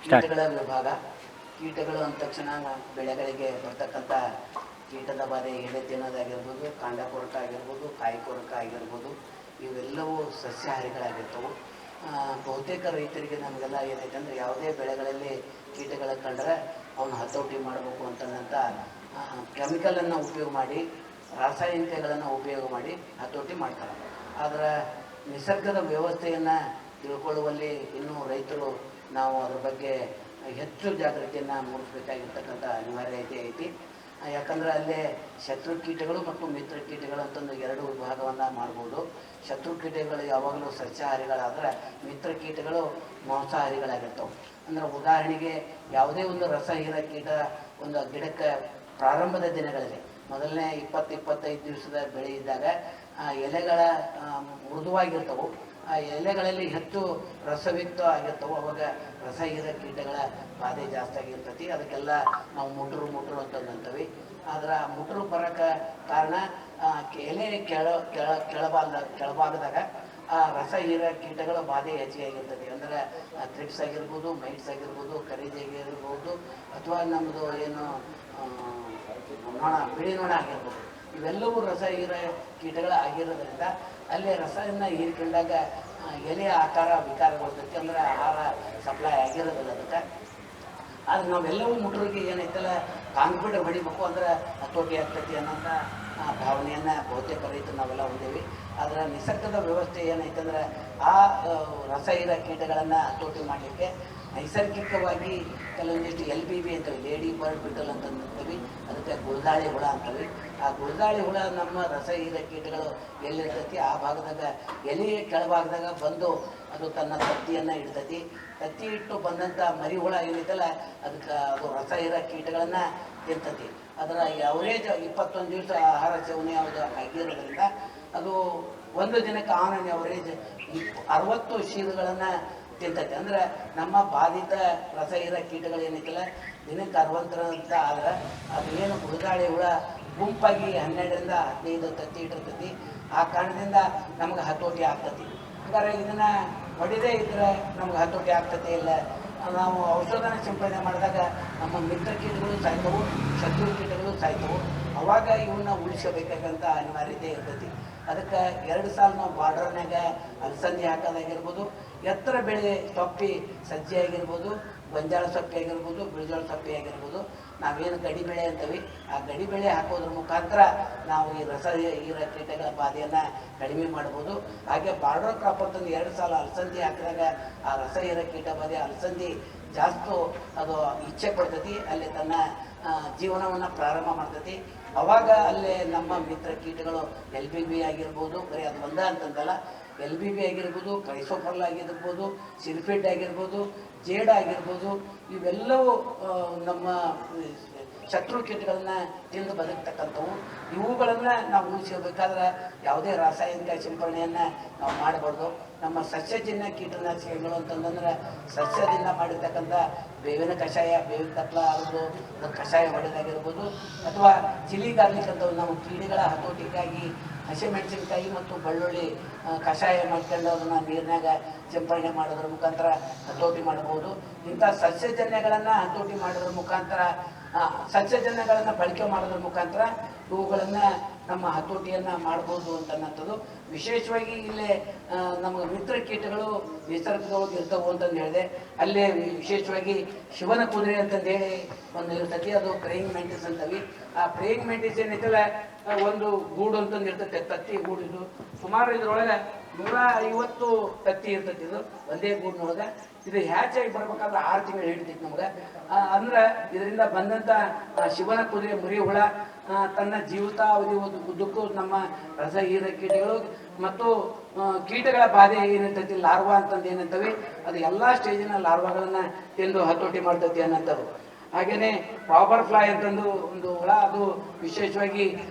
ಕೀಟಗಳ ವಿಭಾಗ. ಕೀಟಗಳು ಅಂದ ತಕ್ಷಣ ಬೆಳೆಗಳಿಗೆ ಬರ್ತಕ್ಕಂಥ ಕೀಟದ ಬಾಧೆ ಎಲೆ ತಿನ್ನೋದಾಗಿರ್ಬೋದು, ಕಾಂಡ ಕೊರಕ ಆಗಿರ್ಬೋದು, ಕಾಯಿ ಕೊರಕ ಆಗಿರ್ಬೋದು, ಇವೆಲ್ಲವೂ ಸಸ್ಯಾಹಾರಿಗಳಾಗಿರ್ತವೆ. ಬಹುತೇಕ ರೈತರಿಗೆ ನಮಗೆಲ್ಲ ಏನೈತೆ ಅಂದರೆ ಯಾವುದೇ ಬೆಳೆಗಳಲ್ಲಿ ಕೀಟಗಳ ಕಂಡ್ರೆ ಅವನು ಹತೋಟಿ ಮಾಡಬೇಕು ಅಂತಂದಂಥ ಕೆಮಿಕಲನ್ನು ಉಪಯೋಗ ಮಾಡಿ, ರಾಸಾಯನಿಕಗಳನ್ನು ಉಪಯೋಗ ಮಾಡಿ ಹತೋಟಿ ಮಾಡ್ತಾರೆ. ಆದರೆ ನಿಸರ್ಗದ ವ್ಯವಸ್ಥೆಯನ್ನು ತಿಳ್ಕೊಳ್ಳುವಲ್ಲಿ ಇನ್ನೂ ರೈತರು ನಾವು ಅದ್ರ ಬಗ್ಗೆ ಹೆಚ್ಚು ಜಾಗೃತಿಯನ್ನು ಮೂಡಿಸಬೇಕಾಗಿರ್ತಕ್ಕಂಥ ಅನಿವಾರ್ಯತೆ ಐತಿ. ಯಾಕಂದರೆ ಅಲ್ಲೇ ಶತ್ರು ಕೀಟಗಳು ಮತ್ತು ಮಿತ್ರ ಕೀಟಗಳು ಅಂತಂದು ಎರಡು ವಿಭಾಗವನ್ನು ಮಾಡ್ಬೋದು. ಶತ್ರು ಕೀಟಗಳು ಯಾವಾಗಲೂ ಸಸ್ಯಾಹಾರಿಗಳಾದರೆ ಮಿತ್ರ ಕೀಟಗಳು ಮಾಂಸಾಹಾರಿಗಳಾಗಿರ್ತವೆ. ಅಂದರೆ ಉದಾಹರಣೆಗೆ ಯಾವುದೇ ಒಂದು ರಸಹೀರ ಕೀಟ ಒಂದು ಗಿಡಕ್ಕೆ ಪ್ರಾರಂಭದ ದಿನಗಳಲ್ಲಿ ಮೊದಲನೇ 20-25 ದಿವಸದ ಬೆಳೆ ಇದ್ದಾಗ ಎಲೆಗಳ ಮೃದುವಾಗಿರ್ತವೆ, ಆ ಎಲೆಗಳಲ್ಲಿ ಹೆಚ್ಚು ರಸಯುಕ್ತ ಆಗಿರ್ತವೆ. ಅವಾಗ ರಸಹೀರ ಕೀಟಗಳ ಬಾಧೆ ಜಾಸ್ತಿ ಆಗಿರ್ತೈತಿ. ಅದಕ್ಕೆಲ್ಲ ನಾವು ಮುಟ್ರು ಅಂತಂದಂತೀವಿ. ಆದ್ರೆ ಆ ಮುಟ್ರು ಬರೋಕ್ಕೆ ಕಾರಣ ಎಲೆ ಕೆಳಭಾಗದಾಗ ಆ ರಸಹೀರ ಕೀಟಗಳ ಬಾಧೆ ಹೆಚ್ಚಿಗೆ ಆಗಿರ್ತೈತಿ. ಅಂದರೆ ಥ್ರಿಪ್ಸ್ ಆಗಿರ್ಬೋದು, ಮೈಟ್ಸ್ ಆಗಿರ್ಬೋದು, ಕರೀಜ್ ಆಗಿರ್ಬೋದು, ಅಥವಾ ನಮ್ಮದು ಏನು ನೊಣ, ಬಿಳಿ ನೊಣ ಆಗಿರ್ಬೋದು, ಇವೆಲ್ಲವೂ ರಸಹೀರ ಕೀಟಗಳು ಆಗಿರೋದ್ರಿಂದ ಅಲ್ಲಿ ರಸವನ್ನು ಹೀರಿಕೊಂಡಾಗ ಎಲೆಯ ಆಕಾರ ವಿಕಾರಗೊಳ್ತೈತಿ. ಅಂದರೆ ಆಹಾರ ಸಪ್ಲೈ ಆಗಿರೋದಿಲ್ಲ ಅದಕ್ಕೆ. ಆದರೆ ನಾವೆಲ್ಲವೂ ಮುಟ್ರಿಗೆ ಏನೈತಲ್ಲ ಕಾಂಕ್ರೀಟ್ ಹೊಡಿಬೇಕು ಅಂದ್ರೆ ಹತೋಟಿ ಆಗ್ತೈತಿ ಅನ್ನೋಂಥ ಭಾವನೆಯನ್ನು ಬಹುತೇಕ ರೈತರು ನಾವೆಲ್ಲ ಹೊಂದೇವಿ. ಆದರೆ ನಿಸರ್ಗದ ವ್ಯವಸ್ಥೆ ಏನೈತಂದ್ರೆ ಆ ರಸಹೀರ ಕೀಟಗಳನ್ನು ಹತೋಟಿ ಮಾಡಲಿಕ್ಕೆ ನೈಸರ್ಗಿಕವಾಗಿ ಕೆಲವೊಂದಿಷ್ಟು LBB ಅಂತೇವೆ, ಲೇಡಿ ಬರ್ಡ್ ಬಿಟಲ್ ಅಂತಂತೀವಿ. ಅದಕ್ಕೆ ಗುಳದಾಳಿ ಹುಳ ಅಂತೇವೆ. ಆ ಗುಳದಾಳಿ ಹುಳ ನಮ್ಮ ರಸಹೀರ ಕೀಟಗಳು ಎಲ್ಲಿರ್ತೈತಿ ಆ ಭಾಗದಾಗ ಎಲೆಯ ಕೆಳಭಾಗದಾಗ ಬಂದು ಅದು ತನ್ನ ತತ್ತಿಯನ್ನು ಇಡ್ತೈತಿ. ತತ್ತಿ ಇಟ್ಟು ಬಂದಂಥ ಮರಿ ಹುಳ ಏನೈತಲ್ಲ ಅದಕ್ಕೆ ಅದು ರಸಹೀರ ಕೀಟಗಳನ್ನು ತಿಂತತಿ. ಅದರ ಅವರೇಜ್ 21 ದಿವಸ ಆಹಾರ ಸೇವನೆ ಯಾವುದು ಆಗಿರೋದ್ರಿಂದ ಅದು ಒಂದು ದಿನಕ್ಕೆ ಆನ್ ಅವರೇಜ್ 60 ಶೀಲಗಳನ್ನು ತಿಂತೈತೆ. ಅಂದರೆ ನಮ್ಮ ಬಾಧಿತ ರಸಹೀರ ಕೀಟಗಳು ಏನೈತಿಲ್ಲ ದಿನಕ್ಕೆ 60 ಆದ್ರೆ ಅದು ಏನು ಗುಳದಾಳಿ ಹುಳ ಗುಂಪಾಗಿ 12ರಿಂದ 15 ತತ್ತಿ ಇಟ್ಟಿರ್ತೈತಿ. ಆ ಕಾರಣದಿಂದ ನಮ್ಗೆ ಹತೋಟಿ ಆಗ್ತತಿ. ಹಾಗಾದ್ರೆ ಇದನ್ನು ಹೊಡಿದೇ ಇದ್ರೆ ನಮ್ಗೆ ಹತೋಟಿ ಆಗ್ತತೆ ಇಲ್ಲ. ನಾವು ಔಷಧನ ಸಿಂಪಡಣೆ ಮಾಡಿದಾಗ ನಮ್ಮ ಮಿತ್ರ ಕೀಟಗಳು ಸಾಯ್ತವು, ಶತ್ರು ಕೀಟಗಳು ಸಾಯ್ತವು. ಅವಾಗ ಇವನ್ನ ಉಳಿಸಬೇಕಾಗಂತ ಅನಿವಾರ್ಯತೆ ಇರ್ತೈತಿ. ಅದಕ್ಕೆ 2 ಸಾಲ ನಾವು ಬಾರ್ಡರ್ನಾಗ ಅಲಸಂದಿ ಹಾಕೋದಾಗಿರ್ಬೋದು, ಎತ್ತರ ಬೆಳೆ ಸೊಪ್ಪಿ ಸಜ್ಜೆ ಆಗಿರ್ಬೋದು, ಗೊಂಜಾಳ ಸೊಪ್ಪಿ ಆಗಿರ್ಬೋದು, ಬಿಳಿಜೋಳ ಸೊಪ್ಪಿ ಆಗಿರ್ಬೋದು, ನಾವೇನು ಗಡಿ ಬೆಳೆ ಅಂತೀವಿ ಆ ಗಡಿ ಬೆಳೆ ಹಾಕೋದ್ರ ಮುಖಾಂತರ ನಾವು ಈ ರಸಹೀರ ಕೀಟಗಳ ಬಾಧೆಯನ್ನು ಕಡಿಮೆ ಮಾಡ್ಬೋದು. ಹಾಗೆ ಬಾರ್ಡರ್ ಕ್ರಾಪ್ ಅಂತಂದು 2 ಸಾಲ ಅಲಸಂದಿ ಹಾಕಿದಾಗ ಆ ರಸಹೀರ ಕೀಟ ಬಾಧೆ ಅಲಸಂದಿ ಜಾಸ್ತಿ ಅದು ಇಚ್ಛೆ ಪಡ್ತೈತಿ, ಅಲ್ಲಿ ತನ್ನ ಜೀವನವನ್ನು ಪ್ರಾರಂಭ ಮಾಡ್ತೈತಿ. ಅವಾಗ ಅಲ್ಲೇ ನಮ್ಮ ಮಿತ್ರ ಕೀಟಗಳು LBB ಆಗಿರ್ಬೋದು, ಬರೀ ಅದು ಒಂದ ಅಂತಂದಲ್ಲ, LBB ಆಗಿರ್ಬೋದು, ಕ್ರೈಸೋಫರ್ಲ್ ಆಗಿರ್ಬೋದು, ಸಿಲ್ಫೇಟ್ ಆಗಿರ್ಬೋದು, ಜೇಡ ಆಗಿರ್ಬೋದು, ಇವೆಲ್ಲವೂ ನಮ್ಮ ಶತ್ರು ಕೀಟಗಳನ್ನ ತಿಂದು ಬದುಕ್ತಕ್ಕಂಥವು. ಇವುಗಳನ್ನು ನಾವು ಉಳಿಸಬೇಕಾದ್ರೆ ಯಾವುದೇ ರಾಸಾಯನಿಕ ಸಿಂಪರಣೆಯನ್ನು ನಾವು ಮಾಡಬಾರ್ದು. ನಮ್ಮ ಸಸ್ಯಜನ್ಯ ಕೀಟನಾಶಕಗಳು ಅಂತಂದ್ರೆ ಸಸ್ಯದಿಂದ ಮಾಡಿರ್ತಕ್ಕಂಥ ಬೇವಿನ ಕಷಾಯ, ಬೇವಿನ ತಪ್ಪಲ ಅದು ಕಷಾಯ ಹೊಡೆದಾಗಿರ್ಬೋದು, ಅಥವಾ ಚಿಲಿ ಗಾರ್ಲಿಕ್ ಅಂತ ನಾವು ಕೀಡೆಗಳ ಹತೋಟಿಗಾಗಿ ಹಸಿಮೆಣಸಿನಕಾಯಿ ಮತ್ತು ಬೆಳ್ಳುಳ್ಳಿ ಕಷಾಯ ಮಾಡ್ಕೊಂಡು ಅದನ್ನು ನೀರಿನಾಗ ಸಿಂಪರಣೆ ಮಾಡೋದ್ರ ಮುಖಾಂತರ ಹತೋಟಿ ಮಾಡ್ಬೋದು. ಇಂಥ ಸಸ್ಯಜನ್ಯಗಳನ್ನು ಹತೋಟಿ ಮಾಡೋದ್ರ ಮುಖಾಂತರ, ಸಸ್ಯಜನ್ಯಗಳನ್ನು ಬಳಕೆ ಮಾಡೋದ್ರ ಮುಖಾಂತರ ಇವುಗಳನ್ನು ನಮ್ಮ ಹತೋಟಿಯನ್ನು ಮಾಡ್ಬೋದು ಅಂತನ್ನೋಂಥದ್ದು. ವಿಶೇಷವಾಗಿ ಇಲ್ಲೇ ನಮಗೆ ಮಿತ್ರ ಕೀಟಗಳು ನಿಸರ್ಗದೊಳಗೆ ಇರ್ತವೆ ಅಂತಂದು ಹೇಳಿದೆ. ಅಲ್ಲೇ ವಿಶೇಷವಾಗಿ ಶಿವನ ಕುದುರೆ ಅಂತಂದೇಳಿ ಒಂದು ಇರ್ತೈತಿ, ಅದು ಪ್ರೇಯಿಂಗ್ ಮ್ಯಾಂಟಿಸ್ ಅಂತೀವಿ. ಆ ಪ್ರೇಯಿಂಗ್ ಮ್ಯಾಂಟಿಸ್ ಏನೈತಲ್ಲ ಒಂದು ಗೂಡು ಅಂತಂದು ಇರ್ತೈತೆ, ತತ್ತಿ ಗೂಡು. ಇದು ಸುಮಾರು ಇದ್ರೊಳಗೆ 150 ತತ್ತಿ ಇರ್ತೈತಿ. ಇದು ಒಂದೇ ಗೂಡಿನೊಳಗೆ. ಇದು ಹ್ಯಾಚಾಗಿ ಬರ್ಬೇಕಾದ್ರೆ 6 ತಿಂಗಳು ಹಿಡಿತೈತಿ ನಮ್ಗೆ. ಅಂದ್ರೆ ಇದರಿಂದ ಬಂದಂಥ ಶಿವನ ಕುದುರೆ ಮುರಿ ಹುಳ ತನ್ನ ಜೀವಿತಾವಧಿ ಉದ್ದಕ್ಕೂ ನಮ್ಮ ರಸಹೀರ ಕೀಟಗಳು ಮತ್ತು ಕೀಟಗಳ ಬಾಧೆ ಏನಿರ್ತೈತಿ, ಲಾರ್ವಾ ಅಂತಂದು ಏನಂತವಿ, ಅದು ಎಲ್ಲ ಸ್ಟೇಜಿನ ಲಾರ್ವಾಗಳನ್ನು ತಿಂದು ಹತೋಟಿ ಮಾಡ್ತೈತಿ ಅನ್ನೋಂಥದ್ದು. ಹಾಗೆಯೇ ರಾಬರ್ ಫ್ಲೈ ಅಂತಂದು ಒಂದು ಹುಳ, ಅದು ವಿಶೇಷವಾಗಿ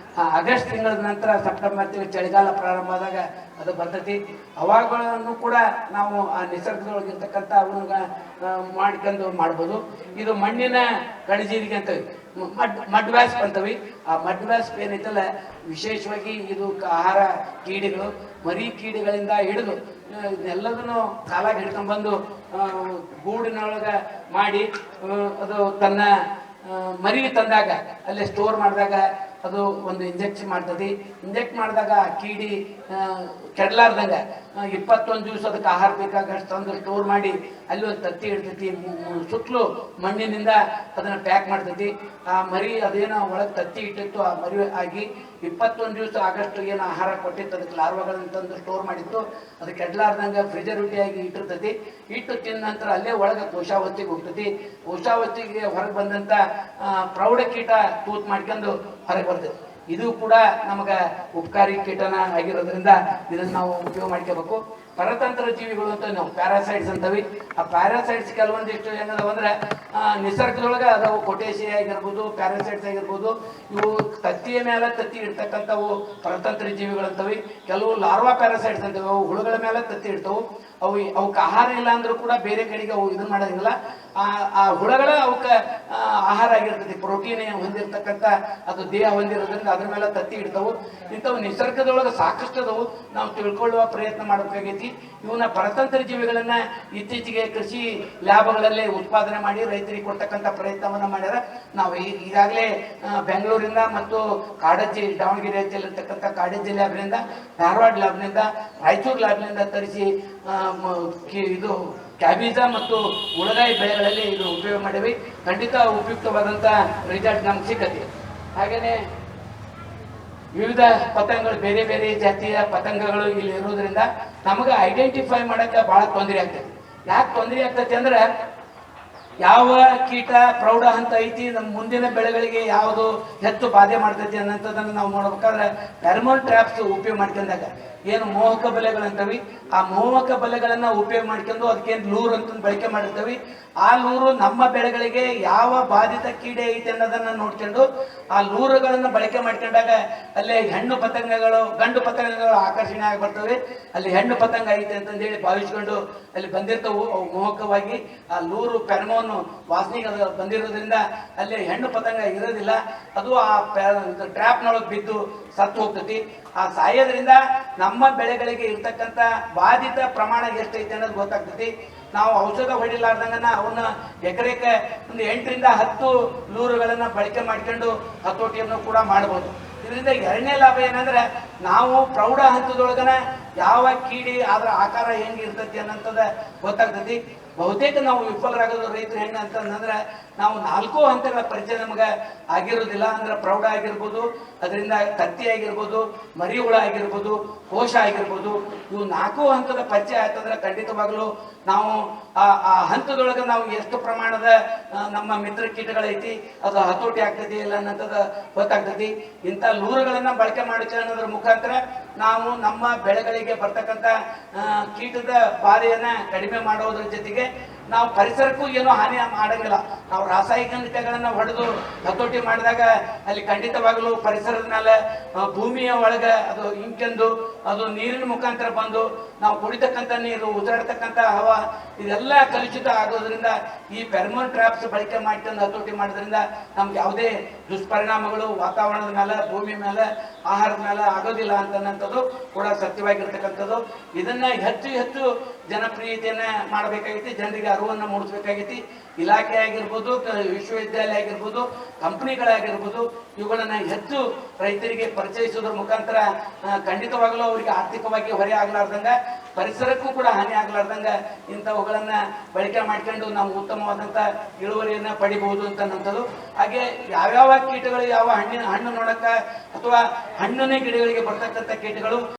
ಆಗಸ್ಟ್ ತಿಂಗಳ ನಂತರ ಸೆಪ್ಟೆಂಬರ್ ತಿಂಗಳು ಚಳಿಗಾಲ ಪ್ರಾರಂಭ ಆದಾಗ ಅದು ಬರ್ತೈತಿ. ಅವಾಗಳನ್ನು ಕೂಡ ನಾವು ಆ ನಿಸರ್ಗದೊಳಗಿರ್ತಕ್ಕಂಥ ಅವನ್ನ ಮಾಡ್ಕೊಂಡು ಮಾಡ್ಬೋದು. ಇದು ಮಣ್ಣಿನ ಕಣಜೀರಿಗೆ ಅಂತವಿ, ಮಡ್ ವ್ಯಾಸ್ಪ್ ಅಂತವಿ. ಆ ಮಡ್ ವ್ಯಾಸ್ಪ್ ಏನೈತಲ್ಲ ವಿಶೇಷವಾಗಿ ಇದು ಆಹಾರ ಕೀಡೆಗಳು, ಮರಿ ಕೀಡೆಗಳಿಂದ ಹಿಡಿದು ಎಲ್ಲದನ್ನು ಸಾಲಾಗಿ ಹಿಡ್ಕೊಂಡ್ಬಂದು ಗೂಡಿನೊಳಗೆ ಮಾಡಿ ಅದು ತನ್ನ ಮರಿ ತಂದಾಗ ಅಲ್ಲೇ ಸ್ಟೋರ್ ಮಾಡಿದಾಗ ಅದು ಒಂದು ಇಂಜೆಕ್ಷನ್ ಮಾಡ್ತದೆ. ಇಂಜೆಕ್ಟ್ ಮಾಡಿದಾಗ ಕೀಡಿ ಕೆಡಲಾರ್ದಂಗೆ 21 ದಿವಸ ಅದಕ್ಕೆ ಆಹಾರ ಬೇಕಾಗಷ್ಟು ತಂದು ಸ್ಟೋರ್ ಮಾಡಿ ಅಲ್ಲಿ ಒಂದು ತತ್ತಿ ಇಡ್ತೈತಿ. ಸುತ್ತಲೂ ಮಣ್ಣಿನಿಂದ ಅದನ್ನು ಪ್ಯಾಕ್ ಮಾಡ್ತೈತಿ. ಆ ಮರಿ ಅದೇನೋ ಒಳಗೆ ತತ್ತಿ ಇಟ್ಟಿತ್ತು, ಆ ಮರಿ ಆಗಿ 21 ದಿವಸ ಆಗಷ್ಟು ಏನು ಆಹಾರ ಕೊಟ್ಟಿತ್ತು ಅದಕ್ಕೆ ಲಾರ್ವಾಗಳನ್ನು ತಂದು ಸ್ಟೋರ್ ಮಾಡಿತ್ತು. ಅದು ಕೆಡಲಾರ್ದಂಗೆ ಫ್ರಿಜರಿಟಿಯಾಗಿ ಇಟ್ಟಿರ್ತೈತಿ. ಇಟ್ಟು ತಿಂದ ನಂತರ ಅಲ್ಲೇ ಒಳಗೆ ಕೋಶಾವಸ್ತಿಗೆ ಹೋಗ್ತೈತಿ. ಕೋಶಾವಸ್ತಿಗೆ ಹೊರಗೆ ಬಂದಂಥ ಪ್ರೌಢಕೀಟ ತೂತ್ ಮಾಡ್ಕೊಂಡು ಹೊರಗೆ ಬರ್ತೈತಿ. ಇದು ಕೂಡ ನಮಗೆ ಉಪಕಾರಿ ಕೀಟನ ಆಗಿರೋದ್ರಿಂದ ಇದನ್ನು ನಾವು ಉಪಯೋಗ ಮಾಡ್ಕೋಬೇಕು. ಪರತಂತ್ರ ಜೀವಿಗಳು ಅಂತ ನಾವು ಪ್ಯಾರಾಸೈಟ್ಸ್ ಅಂತವಿ. ಆ ಪ್ಯಾರಾಸೈಟ್ಸ್ ಕೆಲವೊಂದಿಷ್ಟು ಏನದಾವ ಅಂದ್ರೆ ನಿಸರ್ಗದೊಳಗೆ ಅದಾವು. ಕೊಟೇಶಿಯಾ ಆಗಿರ್ಬೋದು, ಪ್ಯಾರಾಸೈಟ್ಸ್ ಆಗಿರ್ಬೋದು. ಇವು ತತ್ತಿಯ ಮೇಲೆ ತತ್ತಿ ಇಡ್ತಕ್ಕಂಥವು ಪರತಂತ್ರ ಜೀವಿಗಳಂತವಿ. ಕೆಲವು ಲಾರ್ವಾ ಪ್ಯಾರಾಸೈಟ್ಸ್ ಅಂತವೆ, ಅವು ಹುಳುಗಳ ಮೇಲೆ ತತ್ತಿ ಇಡ್ತವು. ಅವಕ್ಕೆ ಆಹಾರ ಇಲ್ಲ ಅಂದ್ರೂ ಕೂಡ ಬೇರೆ ಕಡೆಗೆ ಅವು ಇದನ್ನ ಮಾಡೋದಿಲ್ಲ. ಆ ಹುಳಗಳ ಅವಕ್ಕೆ ಆಹಾರ ಆಗಿರ್ತದೆ. ಪ್ರೋಟೀನ್ ಹೊಂದಿರತಕ್ಕಂಥ ಅದು ದೇಹ ಹೊಂದಿರೋದ್ರಿಂದ ಅದ್ರ ಮೇಲೆ ತತ್ತಿ ಇಡ್ತಾವು. ಇಂಥವು ನಿಸರ್ಗದೊಳಗೆ ಸಾಕಷ್ಟು ಅದಾವು. ನಾವು ತಿಳ್ಕೊಳ್ಳುವ ಪ್ರಯತ್ನ ಮಾಡಬೇಕಾಗೈತಿ. ಇವನ್ನ ಪರತಂತ್ರ ಜೀವಿಗಳನ್ನ ಇತ್ತೀಚೆಗೆ ಕೃಷಿ ಲ್ಯಾಬ್ಗಳಲ್ಲೇ ಉತ್ಪಾದನೆ ಮಾಡಿ ರೈತರಿಗೆ ಕೊಡ್ತಕ್ಕಂಥ ಪ್ರಯತ್ನವನ್ನ ಮಾಡ್ಯಾರ. ನಾವು ಈಗಾಗಲೇ ಬೆಂಗಳೂರಿನ ಮತ್ತು ಕಾಡಜ್ಜಿ ದಾವಣಗೆರೆ ಇರ್ತಕ್ಕಂಥ ಕಾಡಜ್ಜಿ ಲ್ಯಾಬ್ನಿಂದ, ಧಾರವಾಡ ಲ್ಯಾಬ್ನಿಂದ, ರಾಯಚೂರು ಲ್ಯಾಬ್ನಿಂದ ತರಿಸಿ ಇದು ಕ್ಯಾಬೇಜ ಮತ್ತು ಉಳಗಾಯಿ ಬೆಳೆಗಳಲ್ಲಿ ಇದು ಉಪಯೋಗ ಮಾಡಿವಿ. ಖಂಡಿತ ಉಪಯುಕ್ತವಾದಂಥ ರಿಸಲ್ಟ್ ನಮ್ಗೆ ಸಿಕ್ಕತಿ. ಹಾಗೆಯೇ ವಿವಿಧ ಪತಂಗಗಳು, ಬೇರೆ ಬೇರೆ ಜಾತಿಯ ಪತಂಗಗಳು ಇಲ್ಲಿ ಇರೋದ್ರಿಂದ ನಮಗೆ ಐಡೆಂಟಿಫೈ ಮಾಡೋಕ್ಕೆ ಭಾಳ ತೊಂದರೆ ಆಗ್ತದೆ. ಯಾಕೆ ತೊಂದರೆ ಆಗ್ತೈತಿ ಅಂದ್ರೆ ಯಾವ ಕೀಟ ಪ್ರೌಢ ಹಂತ ಐತಿ, ನಮ್ಮ ಮುಂದಿನ ಬೆಳೆಗಳಿಗೆ ಯಾವುದು ಹೆಚ್ಚು ಬಾಧೆ ಮಾಡ್ತೈತಿ ಅನ್ನೋಂಥದ್ದನ್ನು ನಾವು ನೋಡ್ಬೇಕಾದ್ರೆ ಫೆರಮೋನ್ ಟ್ರ್ಯಾಪ್ಸ್ ಉಪಯೋಗ ಮಾಡ್ಕೊಂಡಾಗ ಏನು ಮೋಹಕ ಬಲೆಗಳಂತವಿ, ಆ ಮೋಹಕ ಬಲೆಗಳನ್ನು ಉಪಯೋಗ ಮಾಡ್ಕೊಂಡು ಅದಕ್ಕೇನು ಲೂರ್ ಅಂತ ಬಳಕೆ ಮಾಡಿರ್ತೀವಿ. ಆ ಲೂರು ನಮ್ಮ ಬೆಳೆಗಳಿಗೆ ಯಾವ ಬಾಧಿತ ಕೀಡೆ ಐತೆ ಅನ್ನೋದನ್ನು ನೋಡ್ಕೊಂಡು ಆ ಲೂರುಗಳನ್ನು ಬಳಕೆ ಮಾಡ್ಕೊಂಡಾಗ ಅಲ್ಲೇ ಹೆಣ್ಣು ಪತಂಗಗಳು, ಗಂಡು ಪತಂಗಗಳು ಆಕರ್ಷಣೆ ಆಗಿ ಬರ್ತವೆ. ಅಲ್ಲಿ ಹೆಣ್ಣು ಪತಂಗ ಐತೆ ಅಂತಂದೇಳಿ ಭಾವಿಸ್ಕೊಂಡು ಅಲ್ಲಿ ಬಂದಿರ್ತವು. ಅವು ಮೋಹಕವಾಗಿ ಆ ಲೂರು ಫೆರಮೋನ್ ವಾಸನೆಗೆ ಅದು ಬಂದಿರೋದ್ರಿಂದ ಅಲ್ಲಿ ಹೆಣ್ಣು ಪತಂಗ ಇರೋದಿಲ್ಲ. ಅದು ಆ ಟ್ರ್ಯಾಪ್ನೊಳಗೆ ಬಿದ್ದು ಸತ್ತು ಹೋಗ್ತತಿ. ಆ ಸಾಯೋದ್ರಿಂದ ನಮ್ಮ ಬೆಳೆಗಳಿಗೆ ಇರ್ತಕ್ಕಂಥ ಬಾಧಿತ ಪ್ರಮಾಣ ಎಷ್ಟೈತೆ ಅನ್ನೋದು ಗೊತ್ತಾಗ್ತೈತಿ. ನಾವು ಔಷಧ ಹೊಡಿಲಾರ್ದಂಗನ ಅವನ್ನ ಎಕರೆಗೆ ಒಂದು 8 ರಿಂದ 10 ಲೂರುಗಳನ್ನು ಬಳಕೆ ಮಾಡ್ಕೊಂಡು ಹತೋಟಿಯನ್ನು ಕೂಡ ಮಾಡ್ಬೋದು. ಇದರಿಂದ ಎರಡನೇ ಲಾಭ ಏನಂದ್ರೆ ನಾವು ಪ್ರೌಢ ಹಂತದೊಳಗನ ಯಾವ ಕೀಡಿ ಅದರ ಆಕಾರ ಹೆಂಗಿರ್ತೈತಿ ಅನ್ನೋಂಥದ್ದು ಗೊತ್ತಾಗ್ತೈತಿ. ಬಹುತೇಕ ನಾವು ವಿಫಲರಾಗೋದು ರೈತರು ಹೆಂಗೆ ಅಂತಂದ್ರೆ ನಾವು 4 ಹಂತಗಳ ಪರಿಚಯ ನಮಗೆ ಆಗಿರೋದಿಲ್ಲ. ಅಂದ್ರೆ ಪ್ರೌಢ ಆಗಿರ್ಬೋದು, ಅದರಿಂದ ತತ್ತಿ ಆಗಿರ್ಬೋದು, ಮರಿ ಹುಳ ಆಗಿರ್ಬೋದು, ಕೋಶ ಆಗಿರ್ಬೋದು. ಇವು 4 ಹಂತದ ಪರಿಚಯ ಆಯ್ತಂದ್ರೆ ಖಂಡಿತವಾಗ್ಲೂ ನಾವು ಆ ಹಂತದೊಳಗೆ ನಾವು ಎಷ್ಟು ಪ್ರಮಾಣದ ನಮ್ಮ ಮಿತ್ರ ಕೀಟಗಳೈತಿ ಅದು ಹತೋಟಿ ಆಗ್ತೈತಿ ಇಲ್ಲ ಅನ್ನೋಂಥದ್ದು ಗೊತ್ತಾಗ್ತೈತಿ. ಇಂಥ ಲೂರುಗಳನ್ನು ಬಳಕೆ ಮಾಡಿಕೊಳ್ಳೋದ್ರ ಮುಖಾಂತರ ನಾವು ನಮ್ಮ ಬೆಳೆಗಳಿಗೆ ಬರ್ತಕ್ಕಂಥ ಕೀಟದ ಬಾಧೆಯನ್ನ ಕಡಿಮೆ ಮಾಡೋದ್ರ ಜೊತೆಗೆ ನಾವು ಪರಿಸರಕ್ಕೂ ಏನೋ ಹಾನಿ ಮಾಡಂಗಿಲ್ಲ. ನಾವು ರಾಸಾಯನಿಕಗಳನ್ನ ಹೊಡೆದು ಹತೋಟಿ ಮಾಡಿದಾಗ ಅಲ್ಲಿ ಖಂಡಿತವಾಗಲೂ ಪರಿಸರದ ಮೇಲೆ ಭೂಮಿಯ ಒಳಗೆ ಅದು ಇಂಕೆಂದು ಅದು ನೀರಿನ ಮುಖಾಂತರ ಬಂದು ನಾವು ಕುಡಿತಕ್ಕಂಥ ನೀರು, ಉಸಿರಾಡ್ತಕ್ಕಂಥ ಹವಾ ಇದೆಲ್ಲ ಕಲುಷಿತ ಆಗೋದ್ರಿಂದ ಈ ಫೆರಮೋನ್ ಟ್ರ್ಯಾಪ್ಸ್ ಬಳಕೆ ಮಾಡ್ಕೊಂಡು ಹತೋಟಿ ಮಾಡೋದ್ರಿಂದ ನಮ್ಗೆ ಯಾವುದೇ ದುಷ್ಪರಿಣಾಮಗಳು ವಾತಾವರಣದ ಮೇಲೆ, ಭೂಮಿ ಮೇಲೆ, ಆಹಾರದ ಮೇಲೆ ಆಗೋದಿಲ್ಲ ಅಂತನ್ನಂಥದ್ದು ಕೂಡ ಸತ್ಯವಾಗಿರ್ತಕ್ಕಂಥದ್ದು. ಇದನ್ನ ಹೆಚ್ಚು ಹೆಚ್ಚು ಜನಪ್ರಿಯತೆಯನ್ನ ಮಾಡಬೇಕಾಗೈತಿ, ಜನರಿಗೆ ಅರಿವನ್ನು ಮೂಡಿಸ್ಬೇಕಾಗೈತಿ. ಇಲಾಖೆ ಆಗಿರ್ಬೋದು, ವಿಶ್ವವಿದ್ಯಾಲಯ ಆಗಿರ್ಬೋದು, ಕಂಪನಿಗಳಾಗಿರ್ಬೋದು, ಇವುಗಳನ್ನ ಹೆಚ್ಚು ರೈತರಿಗೆ ಪರಿಚಯಿಸೋದ್ರ ಮುಖಾಂತರ ಖಂಡಿತವಾಗಲೂ ಅವರಿಗೆ ಆರ್ಥಿಕವಾಗಿ ಹೊರೆ ಆಗ್ಲಾರ್ದಂಗ, ಪರಿಸರಕ್ಕೂ ಕೂಡ ಹಾನಿ ಆಗ್ಲಾರ್ದಂಗ ಇಂಥವುಗಳನ್ನ ಬಳಕೆ ಮಾಡ್ಕೊಂಡು ನಾವು ಉತ್ತಮವಾದಂಥ ಇಳುವರಿಯನ್ನ ಪಡಿಬಹುದು ಅಂತನ್ನಂಥದ್ದು. ಹಾಗೆ ಯಾವ್ಯಾವ ಕೀಟಗಳು, ಯಾವ ಹಣ್ಣು ನೋಡಕ್ಕ ಅಥವಾ ಹಣ್ಣಿನ ಗಿಡಗಳಿಗೆ ಬರ್ತಕ್ಕಂಥ ಕೀಟಗಳು